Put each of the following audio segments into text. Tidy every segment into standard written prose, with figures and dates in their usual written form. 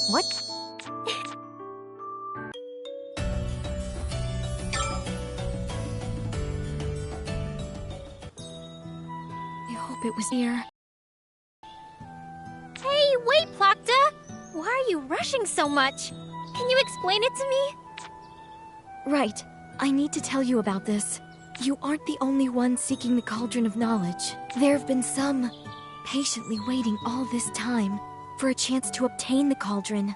What? I hope it was here. Hey, wait, Plakta! Why are you rushing so much? Can you explain it to me? Right. I need to tell you about this. You aren't the only one seeking the Cauldron of Knowledge. There have been some patiently waiting all this time for a chance to obtain the Cauldron.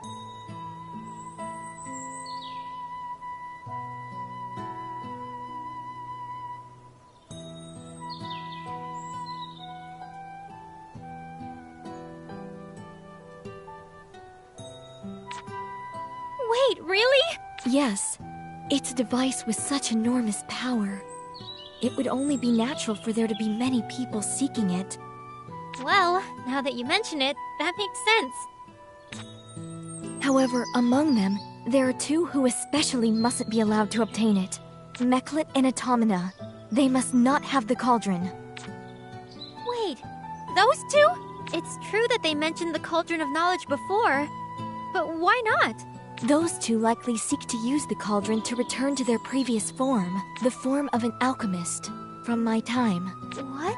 Wait, really? Yes. It's a device with such enormous power. It would only be natural for there to be many people seeking it. Well, now that you mention it, that makes sense. However, among them, there are two who especially mustn't be allowed to obtain it. Meklet and Automata. They must not have the Cauldron. Wait, those two? It's true that they mentioned the Cauldron of Knowledge before, but why not? Those two likely seek to use the Cauldron to return to their previous form, the form of an alchemist, from my time. What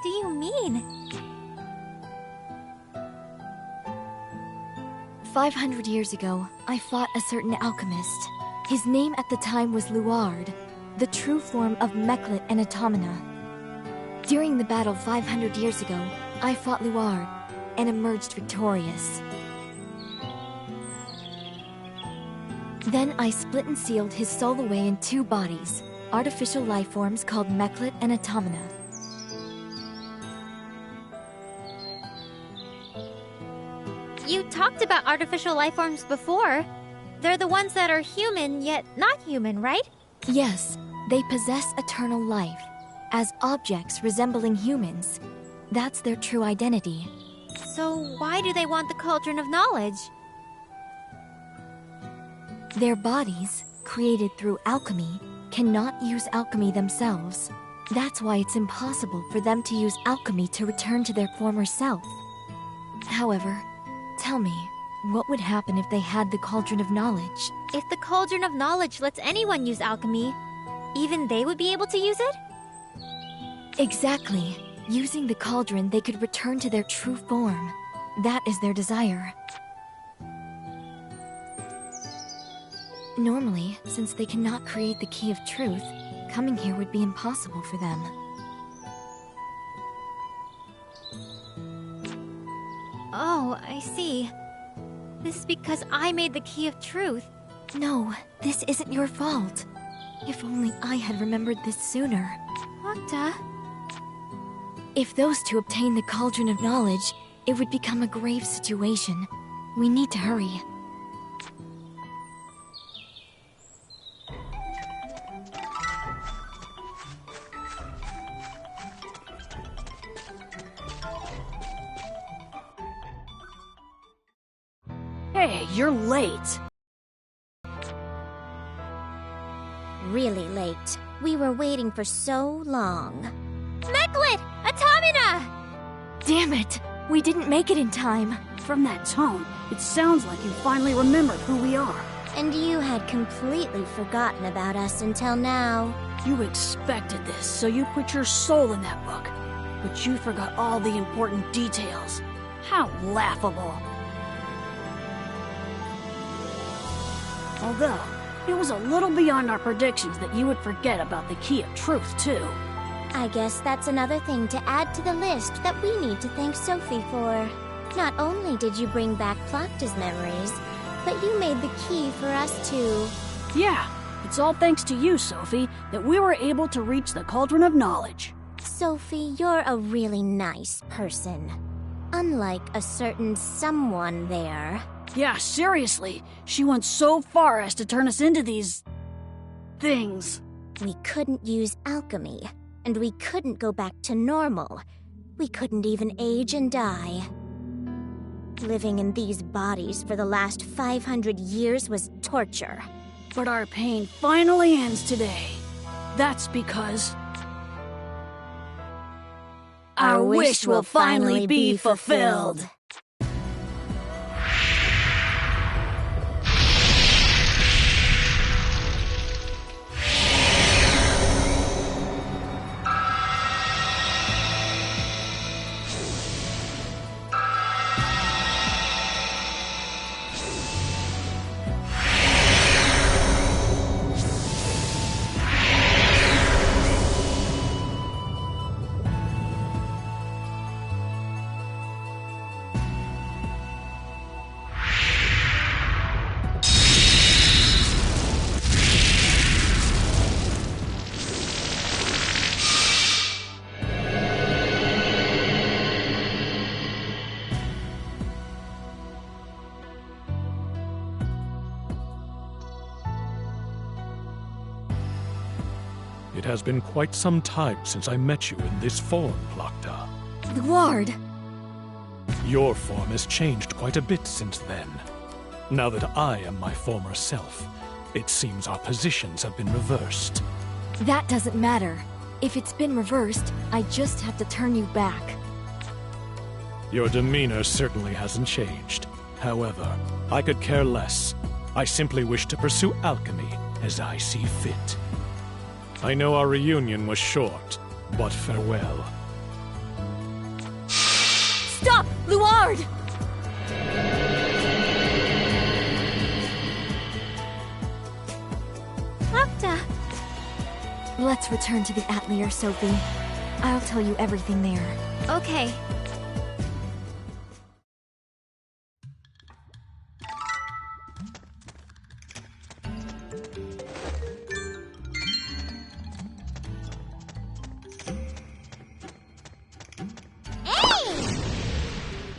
do you mean? 500 years ago, I fought a certain alchemist. His name at the time was Luard, the true form of Meklet and Automata. During the battle 500 years ago, I fought Luard and emerged victorious. Then I split and sealed his soul away in two bodies, artificial life forms called Meklet and Automata. You talked about artificial life forms before. They're the ones that are human, yet not human, right? Yes, they possess eternal life, as objects resembling humans. That's their true identity. So why do they want the Cauldron of Knowledge? Their bodies, created through alchemy, cannot use alchemy themselves. That's why it's impossible for them to use alchemy to return to their former self. However, tell me, what would happen if they had the Cauldron of Knowledge? If the Cauldron of Knowledge lets anyone use alchemy, even they would be able to use it? Exactly. Using the Cauldron, they could return to their true form. That is their desire. Normally, since they cannot create the Key of Truth, coming here would be impossible for them. Oh, I see. This is because I made the Key of Truth. No, this isn't your fault. If only I had remembered this sooner. Plakta? If those two obtain the Cauldron of Knowledge, it would become a grave situation. We need to hurry. Hey, you're late. Really late. We were waiting for so long. Meklet! Automata! Damn it! We didn't make it in time. From that tone, it sounds like you finally remembered who we are. And you had completely forgotten about us until now. You expected this, so you put your soul in that book. But you forgot all the important details. How laughable. Although, it was a little beyond our predictions that you would forget about the Key of Truth, too. I guess that's another thing to add to the list that we need to thank Sophie for. Not only did you bring back Plakta's memories, but you made the key for us too. Yeah, it's all thanks to you, Sophie, that we were able to reach the Cauldron of Knowledge. Sophie, you're a really nice person. Unlike a certain someone there. Yeah, seriously, she went so far as to turn us into these... things. We couldn't use alchemy, and we couldn't go back to normal. We couldn't even age and die. Living in these bodies for the last 500 years was torture. But our pain finally ends today. That's because... our wish will finally be fulfilled. It has been quite some time since I met you in this form, Plakta. Luard! Your form has changed quite a bit since then. Now that I am my former self, it seems our positions have been reversed. That doesn't matter. If it's been reversed, I just have to turn you back. Your demeanor certainly hasn't changed. However, I could care less. I simply wish to pursue alchemy as I see fit. I know our reunion was short, but farewell. Stop! Luard! Plakta! Let's return to the Atelier Sophie. I'll tell you everything there. Okay.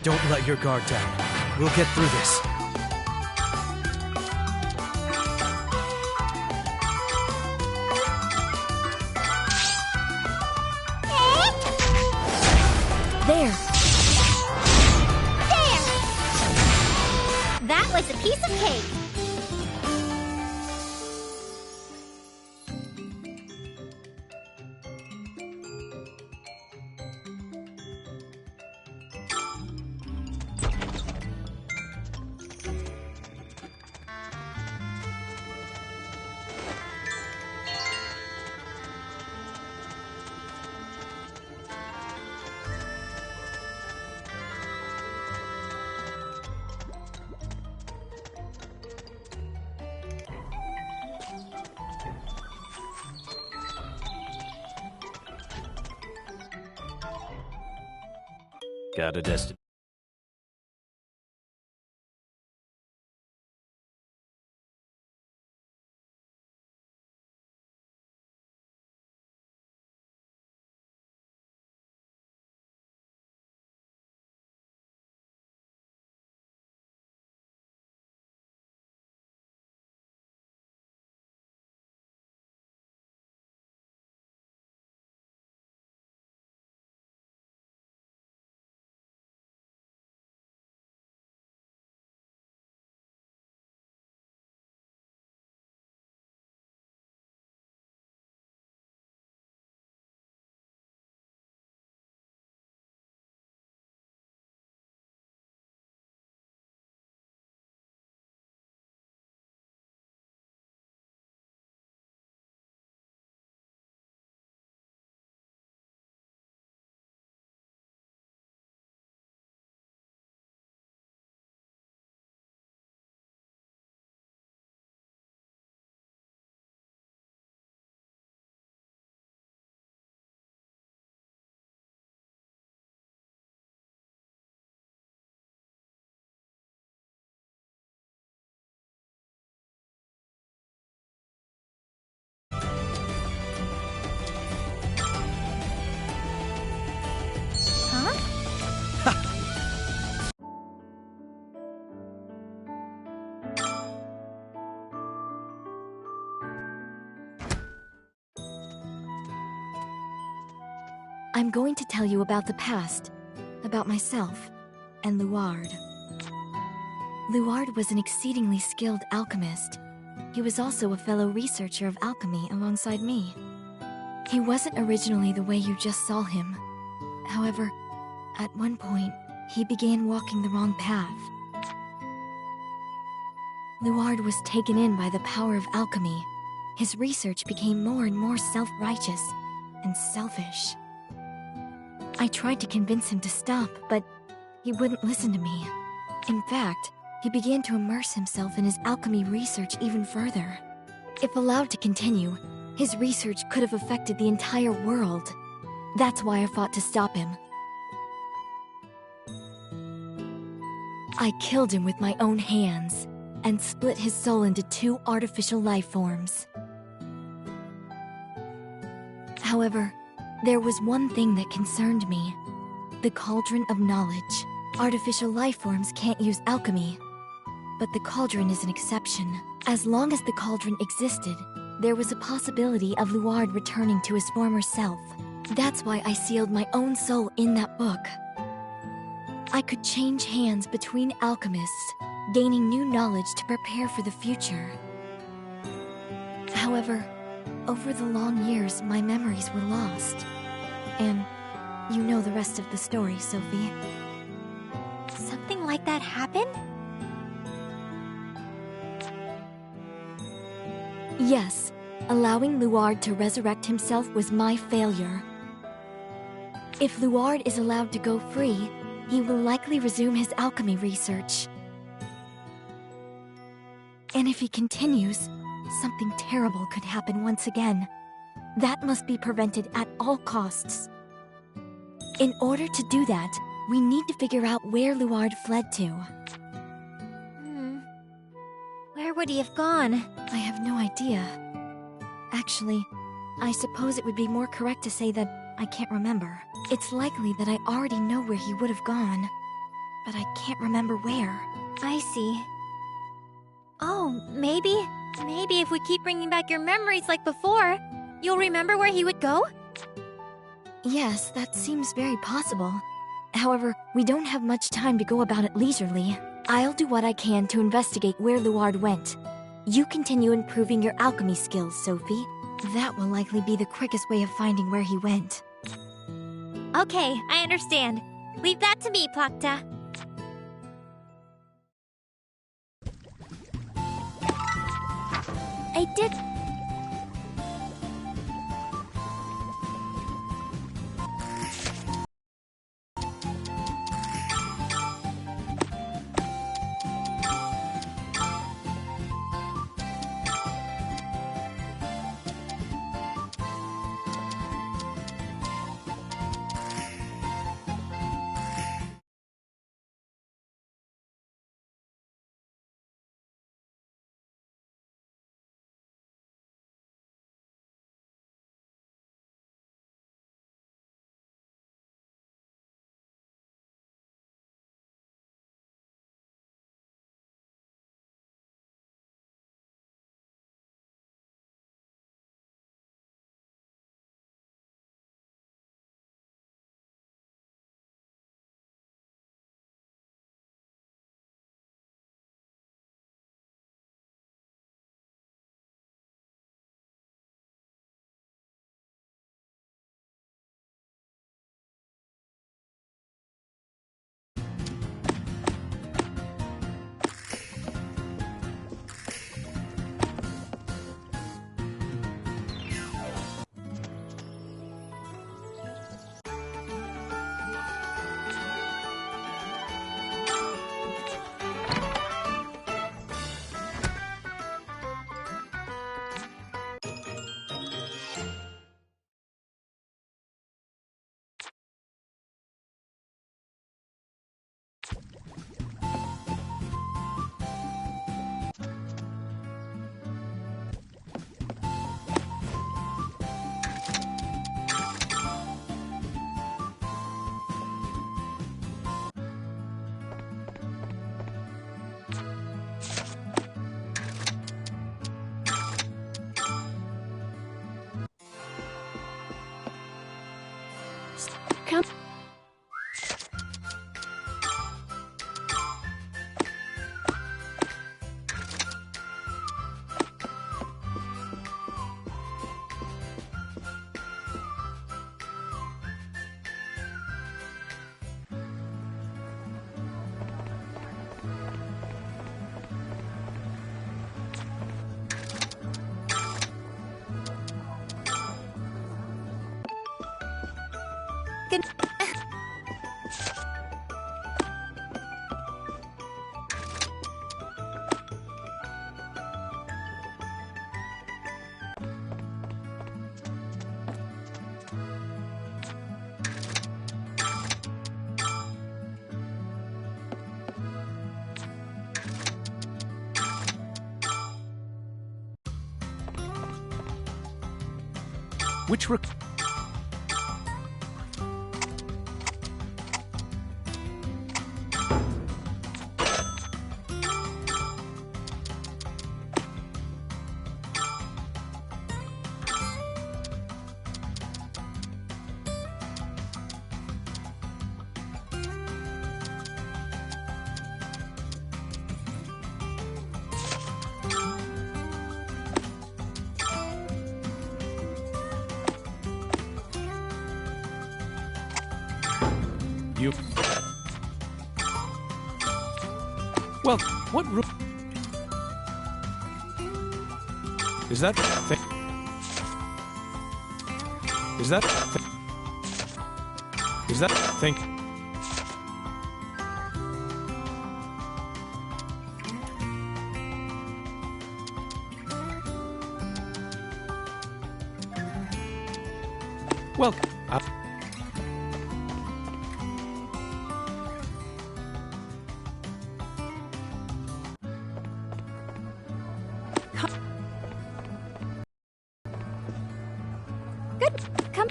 Don't let your guard down. We'll get through this. There! There! That was a piece of cake! Got a destination. I'm going to tell you about the past, about myself, and Luard. Luard was an exceedingly skilled alchemist. He was also a fellow researcher of alchemy alongside me. He wasn't originally the way you just saw him. However, at one point, he began walking the wrong path. Luard was taken in by the power of alchemy. His research became more and more self-righteous and selfish. I tried to convince him to stop, but he wouldn't listen to me. In fact, he began to immerse himself in his alchemy research even further. If allowed to continue, his research could have affected the entire world. That's why I fought to stop him. I killed him with my own hands, and split his soul into 2 artificial life forms. However, there was one thing that concerned me. The Cauldron of Knowledge. Artificial life forms can't use alchemy. But the Cauldron is an exception. As long as the Cauldron existed, there was a possibility of Luard returning to his former self. That's why I sealed my own soul in that book. I could change hands between alchemists, gaining new knowledge to prepare for the future. However, over the long years, my memories were lost. And you know the rest of the story, Sophie. Something like that happened? Yes, allowing Luard to resurrect himself was my failure. If Luard is allowed to go free, he will likely resume his alchemy research. And if he continues, something terrible could happen once again. That must be prevented at all costs. In order to do that, we need to figure out where Luard fled to. Where would he have gone? I have no idea. Actually, I suppose it would be more correct to say that I can't remember. It's likely that I already know where he would have gone, but I can't remember where. I see. Oh, maybe if we keep bringing back your memories like before, you'll remember where he would go? Yes, that seems very possible. However, we don't have much time to go about it leisurely. I'll do what I can to investigate where Luard went. You continue improving your alchemy skills, Sophie. That will likely be the quickest way of finding where he went. Okay, I understand. Leave that to me, Plakta. I did... Come. Which you... Well, what room... Is that thing? Is that thing? Is that thing? Well, Good. Come.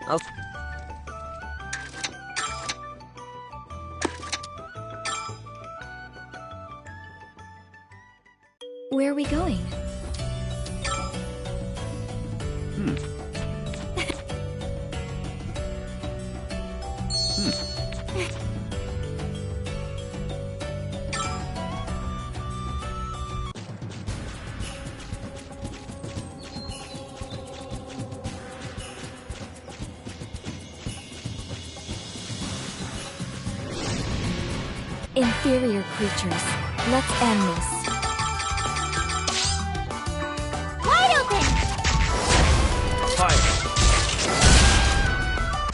I'll... Where are we going? Inferior creatures, let's end this. Wide open! Fire!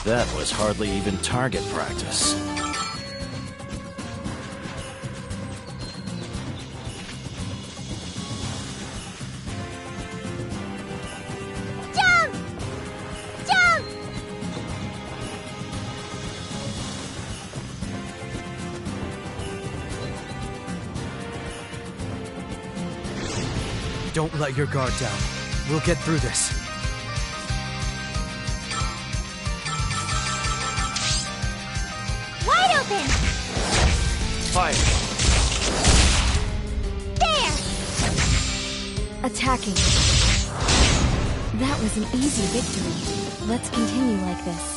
That was hardly even target practice. Jump! Jump! Don't let your guard down. We'll get through this. Wide open! Fire! There! Attacking. That was an easy victory. Let's continue like this.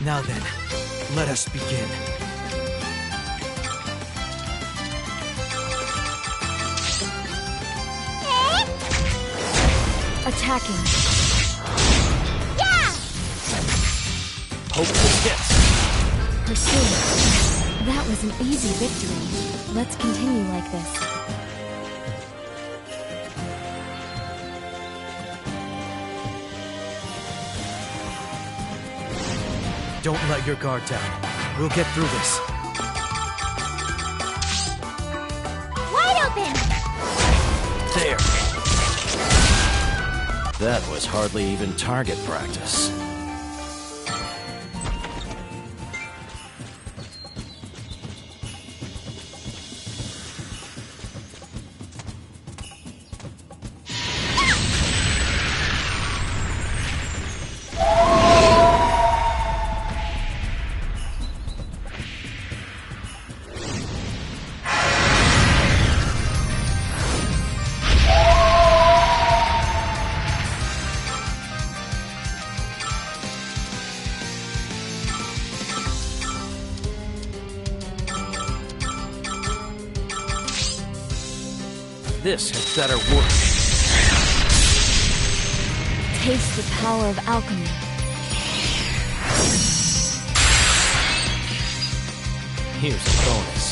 Now then, let us begin. Attacking. Yeah! Hope this hits. Pursuing. That was an easy victory. Let's continue like this. Don't let your guard down. We'll get through this. Wide open! There. That was hardly even target practice. This had better work. Taste the power of alchemy. Here's a bonus.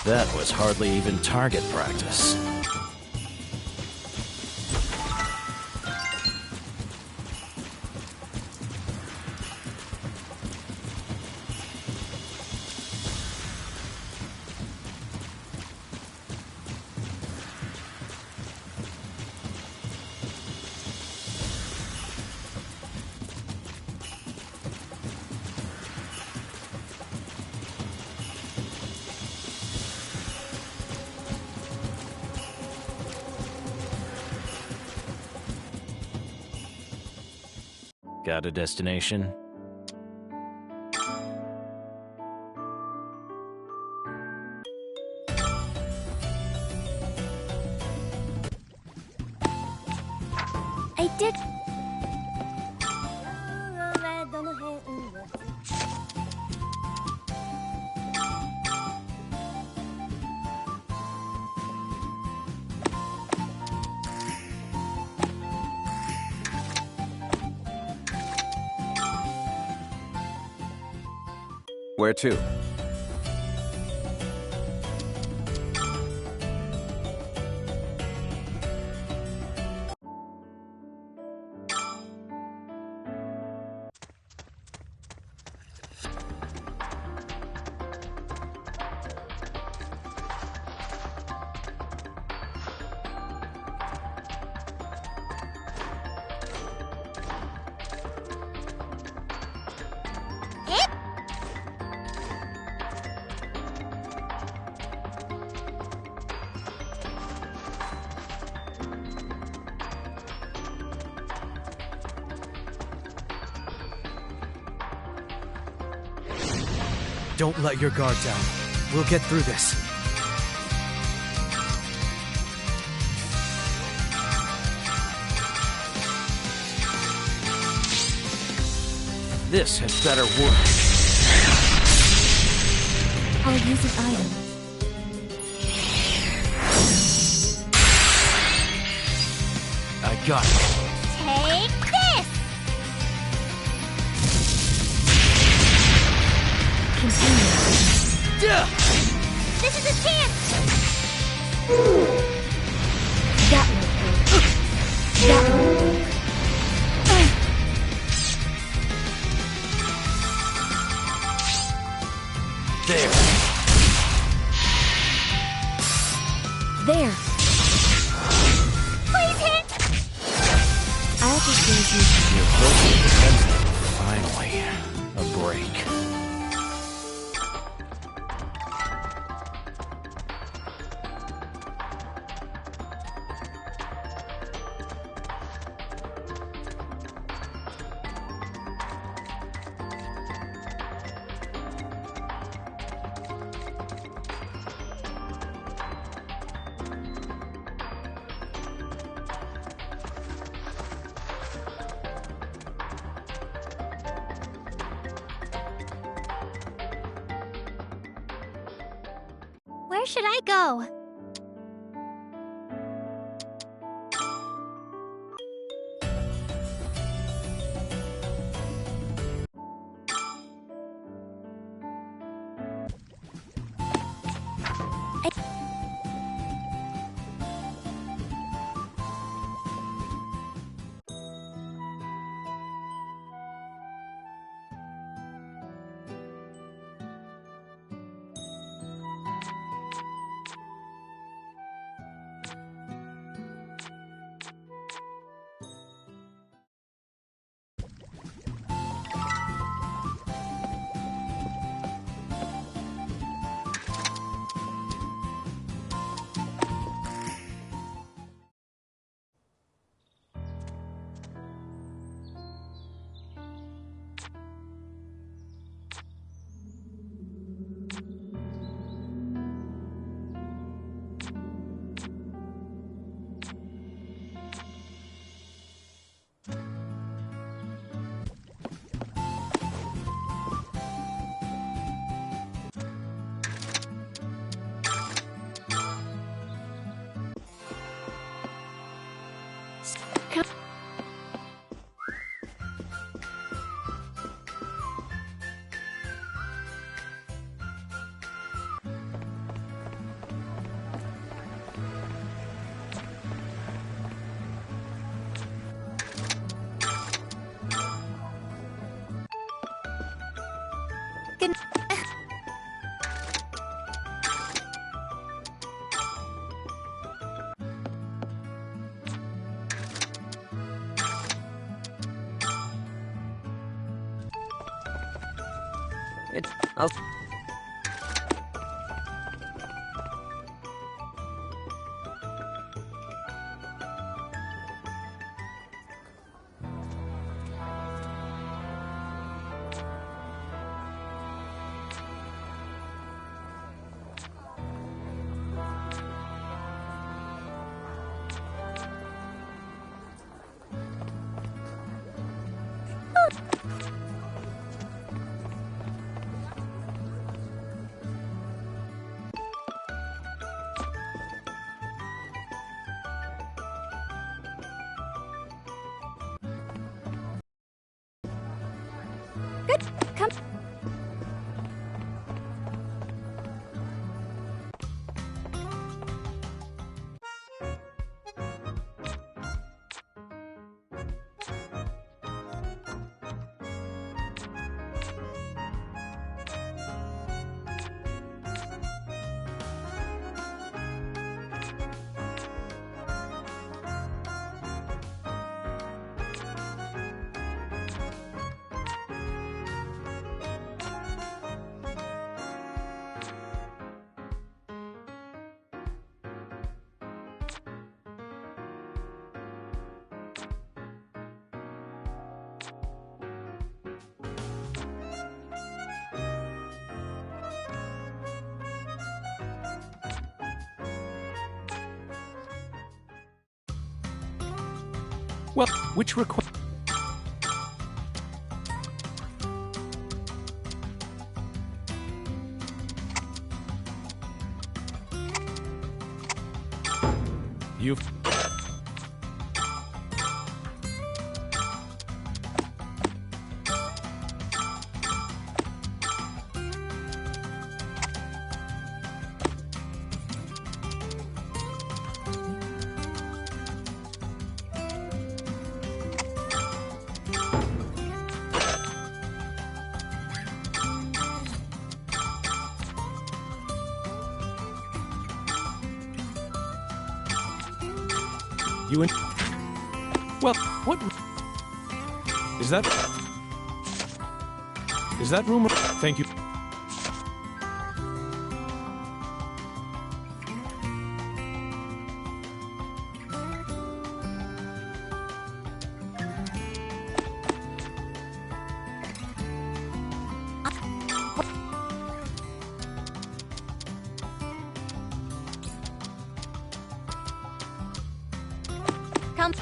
That was hardly even target practice. Got a destination? I did. Where to? Don't let your guard down. We'll get through this. This had better work. I'll use an item. I got it. Take this! Continue. This is a chance! That won't work. That won't work. There. There. Please hit! I'll just use you. You're close to defensive. Finally, a break. Where should I go? I'll... Well, which request? You've... You and... Well, what... Is that... Is that rumor? Thank you. Come.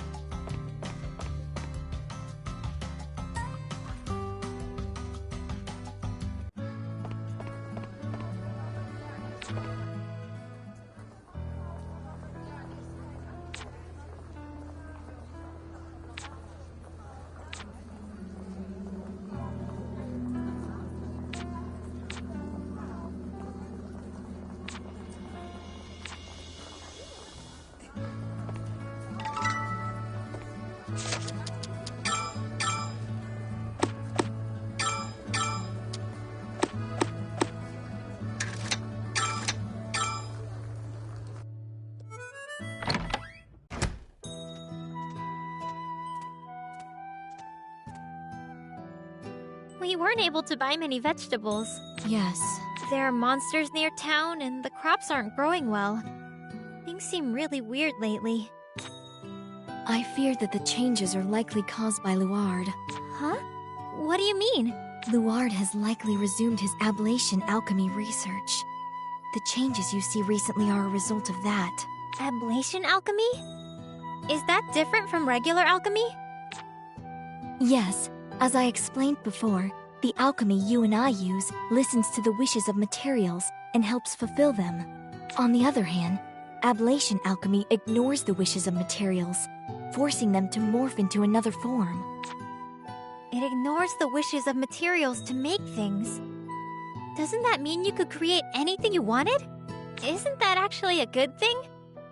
We weren't able to buy many vegetables. Yes. There are monsters near town, and the crops aren't growing well. Things seem really weird lately. I fear that the changes are likely caused by Luard. Huh? What do you mean? Luard has likely resumed his ablation alchemy research. The changes you see recently are a result of that. Ablation alchemy? Is that different from regular alchemy? Yes, as I explained before, the alchemy you and I use listens to the wishes of materials and helps fulfill them. On the other hand, ablation alchemy ignores the wishes of materials, forcing them to morph into another form. It ignores the wishes of materials to make things. Doesn't that mean you could create anything you wanted? Isn't that actually a good thing?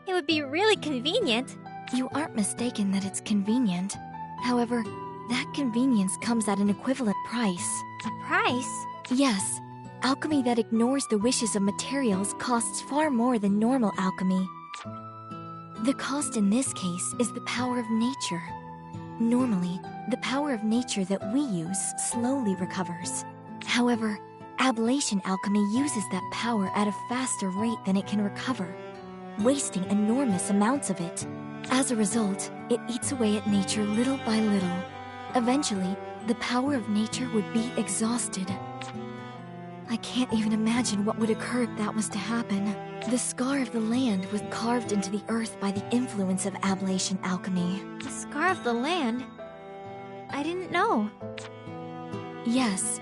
It would be really convenient. You aren't mistaken that it's convenient. However, that convenience comes at an equivalent price. A price? Yes, alchemy that ignores the wishes of materials costs far more than normal alchemy. The cost in this case is the power of nature. Normally, the power of nature that we use slowly recovers. However, Ablation alchemy uses that power at a faster rate than it can recover, wasting enormous amounts of it. As a result, it eats away at nature little by little. Eventually, the power of nature would be exhausted. I can't even imagine what would occur if that was to happen. The scar of the land was carved into the earth by the influence of ablation alchemy. The scar of the land? I didn't know. Yes.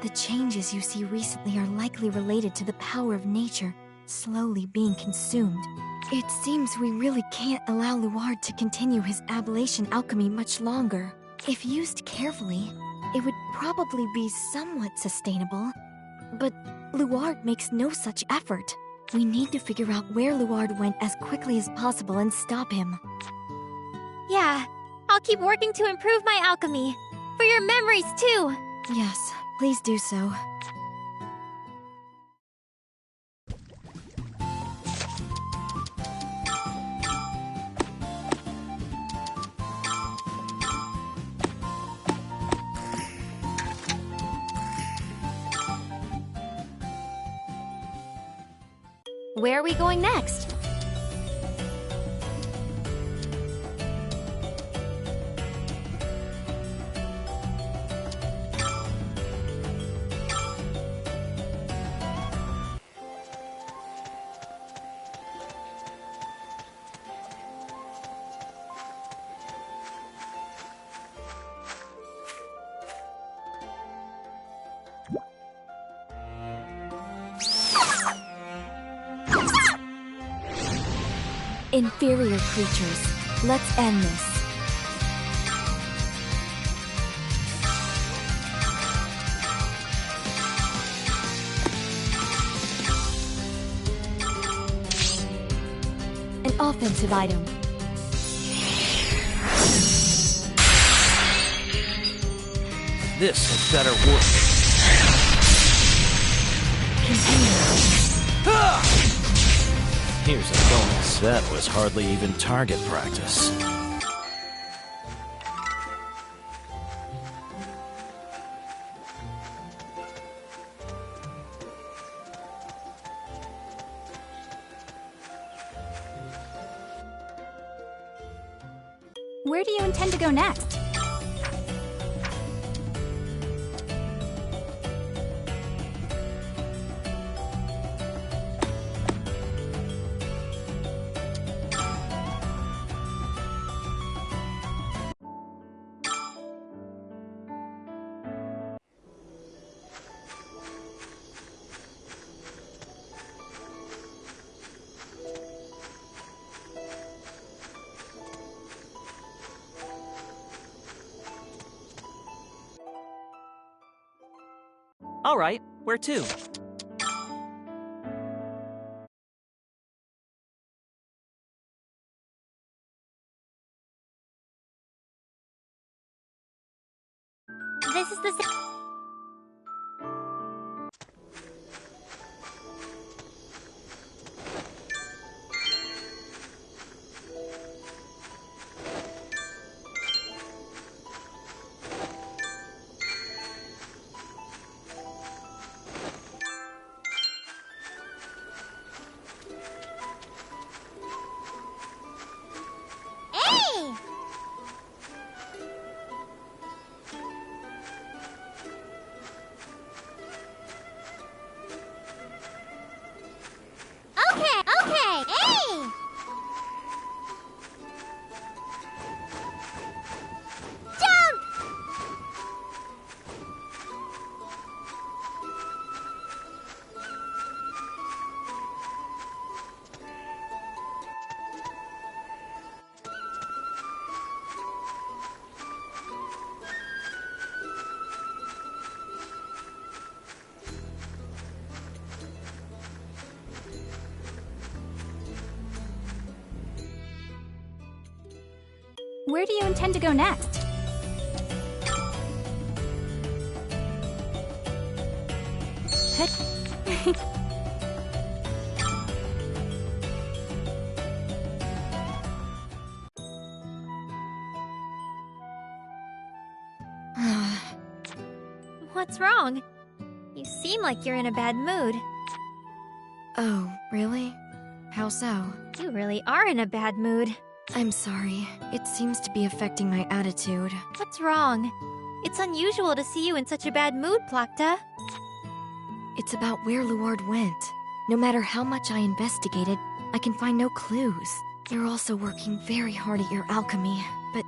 The changes you see recently are likely related to the power of nature slowly being consumed. It seems we really can't allow Luard to continue his ablation alchemy much longer. If used carefully, it would probably be somewhat sustainable. But Luard makes no such effort. We need to figure out where Luard went as quickly as possible and stop him. Yeah, I'll keep working to improve my alchemy. For your memories, too! Yes, please do so. Where are we going next? Inferior creatures, let's end this. An offensive item. This had better work. Continue. Here's a bonus. That was hardly even target practice. Where do you intend to go next? All right, where to? This is the... Where do you intend to go next? What's wrong? You seem like you're in a bad mood. Oh, really? How so? You really are in a bad mood. I'm sorry. It seems to be affecting my attitude. What's wrong? It's unusual to see you in such a bad mood, Plakta. It's about where Luard went. No matter how much I investigated, I can find no clues. You're also working very hard at your alchemy, but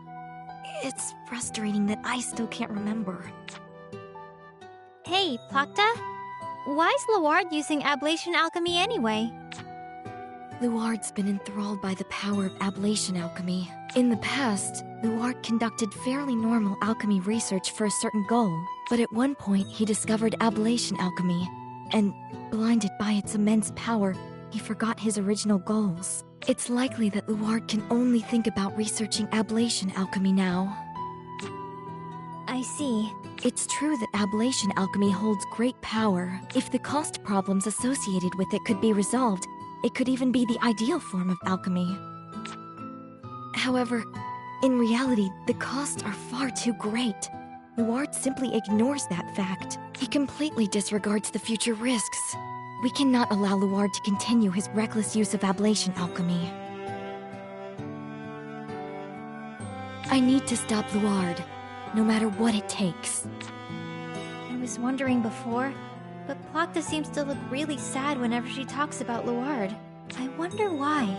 it's frustrating that I still can't remember. Hey, Plakta? Why is Luard using ablation alchemy anyway? Luard's been enthralled by the power of ablation alchemy. In the past, Luard conducted fairly normal alchemy research for a certain goal, but at one point he discovered ablation alchemy, and blinded by its immense power, he forgot his original goals. It's likely that Luard can only think about researching ablation alchemy now. I see. It's true that ablation alchemy holds great power. If the cost problems associated with it could be resolved, it could even be the ideal form of alchemy. However, in reality, the costs are far too great. Luard simply ignores that fact. He completely disregards the future risks. We cannot allow Luard to continue his reckless use of ablation alchemy. I need to stop Luard, no matter what it takes. I was wondering before, but Plakta seems to look really sad whenever she talks about Luard. I wonder why.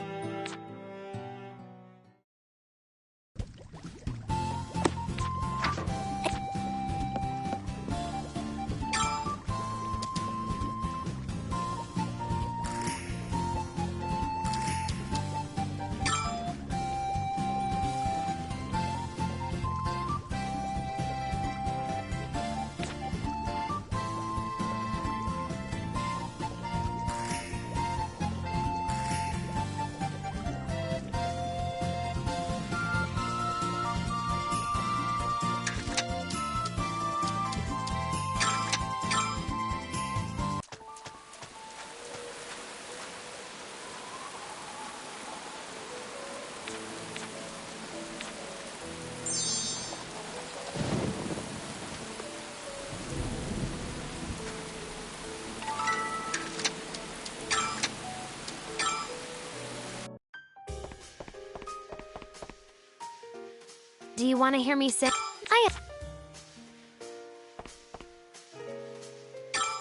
Do you want to hear me say?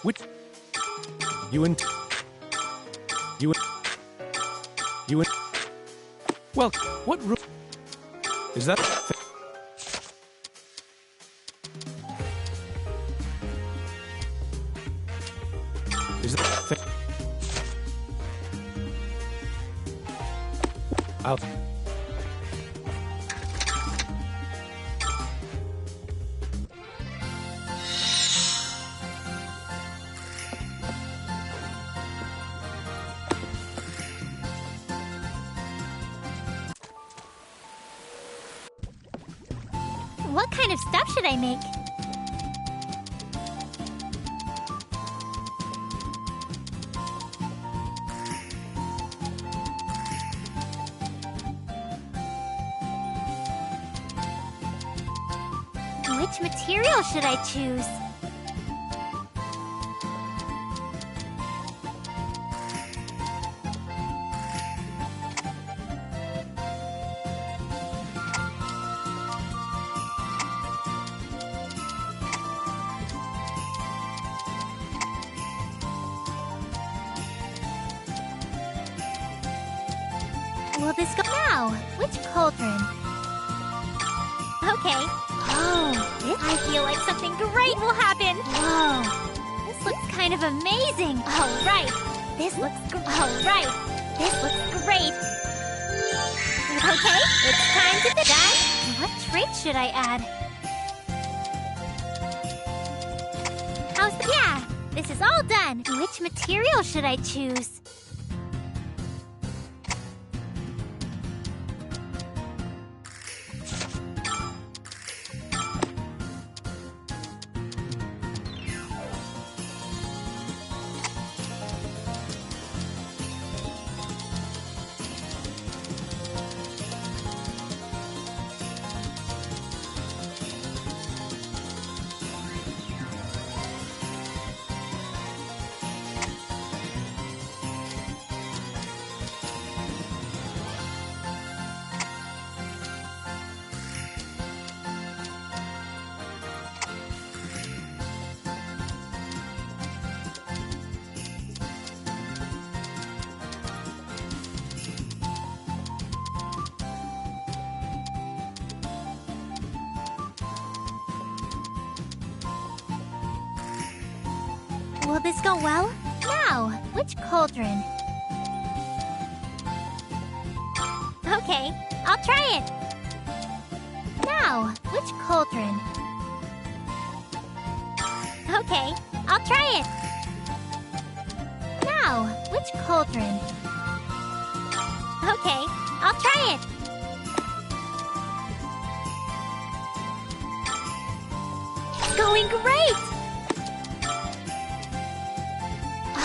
Which? You and... Well, what room... Is that... Is that... I'll... What kind of stuff should I make? Which material should I choose? Will this go now? Which cauldron? Okay. Oh, I feel like something great will happen. Whoa. This looks kind of amazing. All right. This looks great. Okay, it's time to be done. What trait should I add? Yeah, this is all done. Which material should I choose? Will this go well? Now, which cauldron? Okay, I'll try it. Now, which cauldron? Okay, I'll try it. Now, which cauldron? Okay, I'll try it. It's going great!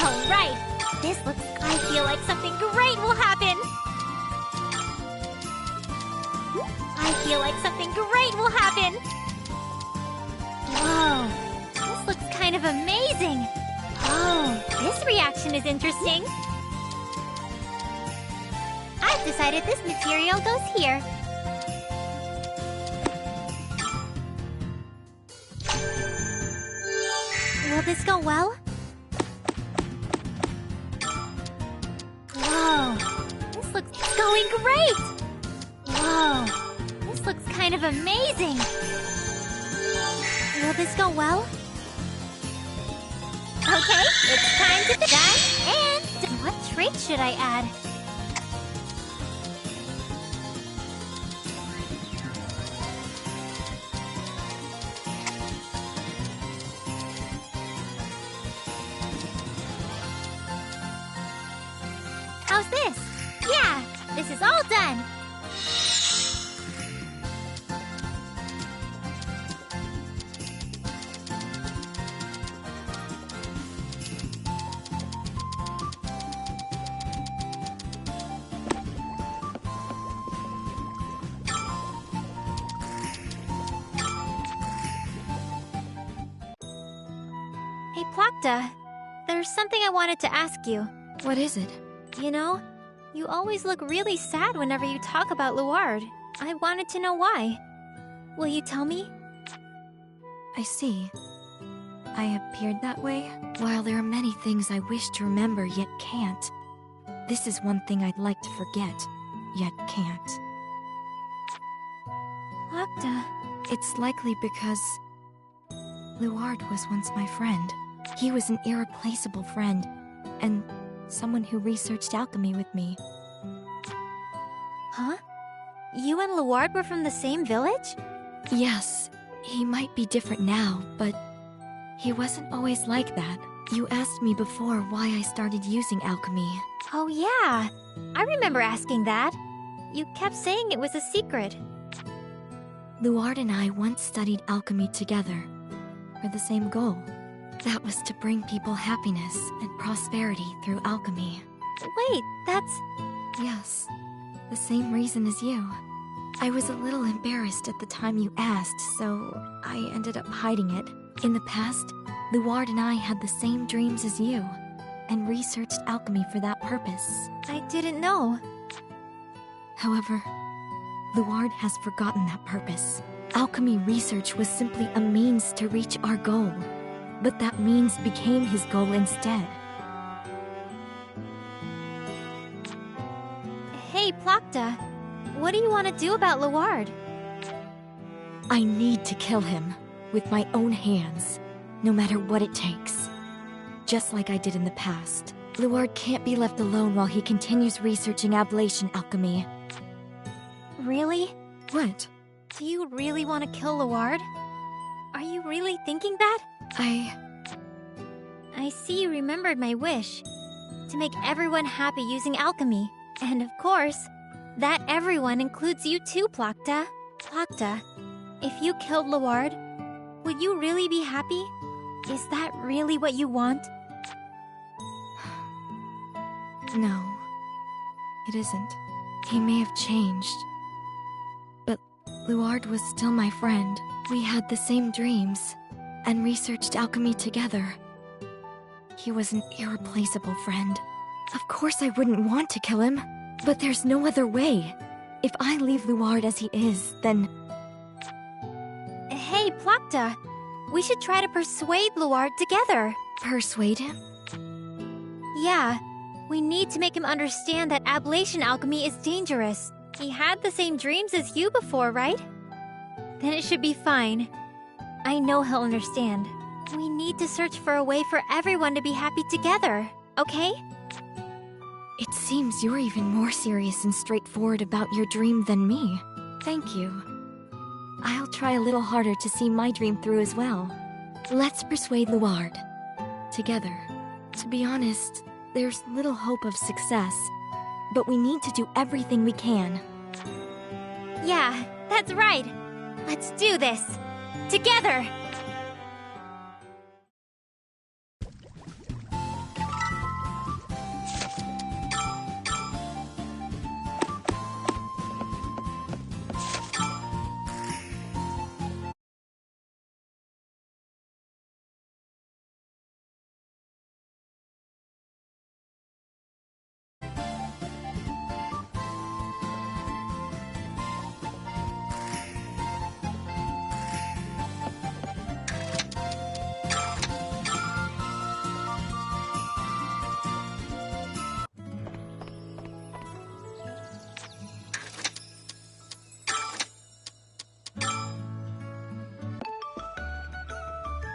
All right, I feel like something great will happen. I feel like something great will happen. Whoa, this looks kind of amazing. Oh, this reaction is interesting. I've decided this material goes here. Will this go well? Whoa, this looks going great! Whoa, this looks kind of amazing. Will this go well? Okay, it's time to done. And what trait should I add? How's this? Yeah, this is all done. Hey, Plakta, there's something I wanted to ask you. What is it? You know, you always look really sad whenever you talk about Luard. I wanted to know why. Will you tell me? I see. I appeared that way. While there are many things I wish to remember yet can't, this is one thing I'd like to forget, yet can't. Plakta. It's likely because Luard was once my friend. He was an irreplaceable friend, and someone who researched alchemy with me. Huh? You and Luard were from the same village? Yes, he might be different now, but he wasn't always like that. You asked me before why I started using alchemy. Oh yeah, I remember asking that. You kept saying it was a secret. Luard and I once studied alchemy together, for the same goal. That was to bring people happiness and prosperity through alchemy. Wait, that's... Yes, the same reason as you. I was a little embarrassed at the time you asked, so I ended up hiding it. In the past, Luard and I had the same dreams as you, and researched alchemy for that purpose. I didn't know. However, Luard has forgotten that purpose. Alchemy research was simply a means to reach our goal, but that means became his goal instead. Hey, Plakta, what do you want to do about Luard? I need to kill him, with my own hands, no matter what it takes. Just like I did in the past. Luard can't be left alone while he continues researching ablation alchemy. Really? What? Do you really want to kill Luard? Are you really thinking that? I see you remembered my wish. To make everyone happy using alchemy. And of course, that everyone includes you too, Plakta. Plakta, if you killed Luard, would you really be happy? Is that really what you want? No, it isn't. He may have changed. But Luard was still my friend. We had the same dreams, and researched alchemy together. He was an irreplaceable friend. Of course I wouldn't want to kill him, but there's no other way. If I leave Luard as he is, then... Hey, Plakta, we should try to persuade Luard together. Persuade him? Yeah, we need to make him understand that ablation alchemy is dangerous. He had the same dreams as you before, right? Then it should be fine. I know he'll understand. We need to search for a way for everyone to be happy together, okay? It seems you're even more serious and straightforward about your dream than me. Thank you. I'll try a little harder to see my dream through as well. Let's persuade Luard. Together. To be honest, there's little hope of success. But we need to do everything we can. Yeah, that's right. Let's do this. Together!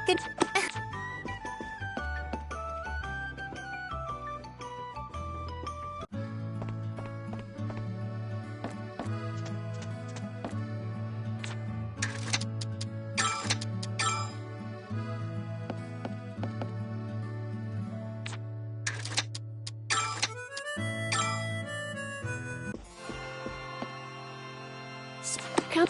Good. Come.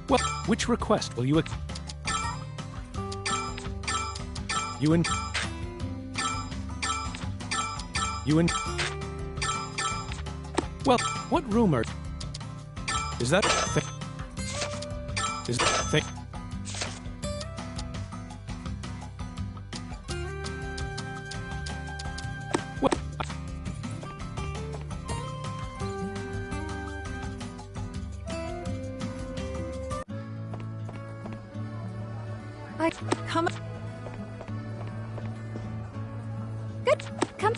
Well, which request will you You and... Well, what rumor... Is that... Is that... What? Come. Good. Come.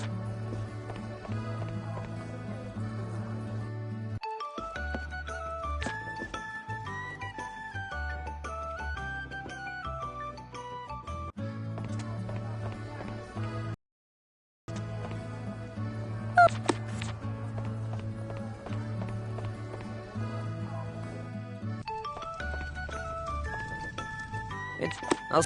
I'll...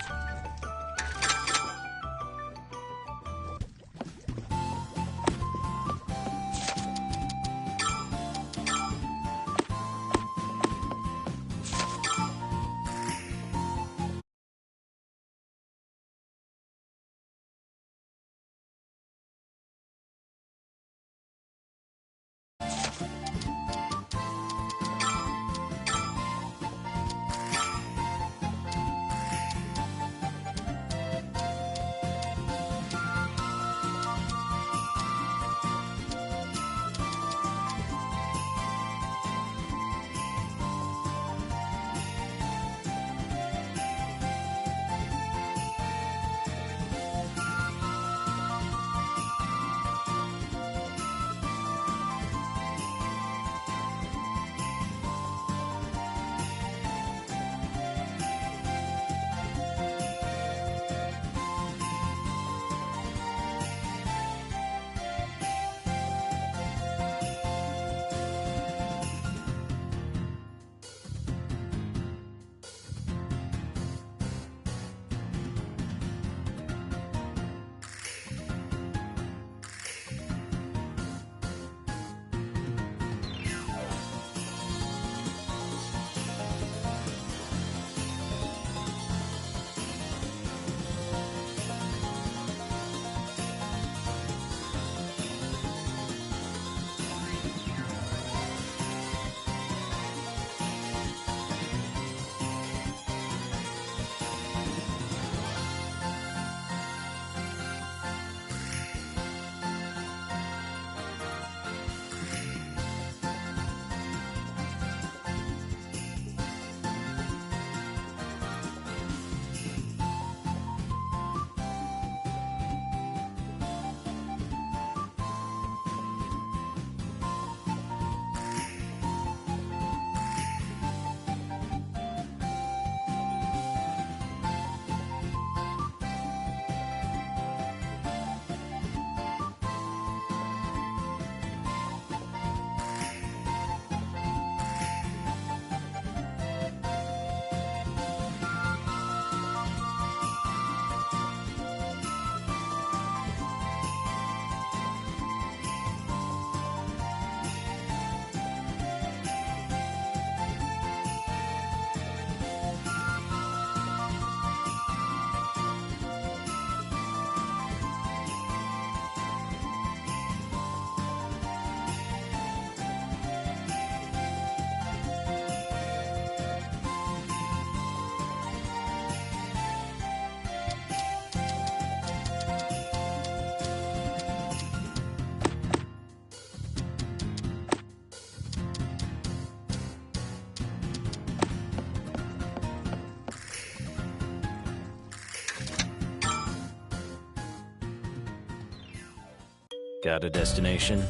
Got a destination?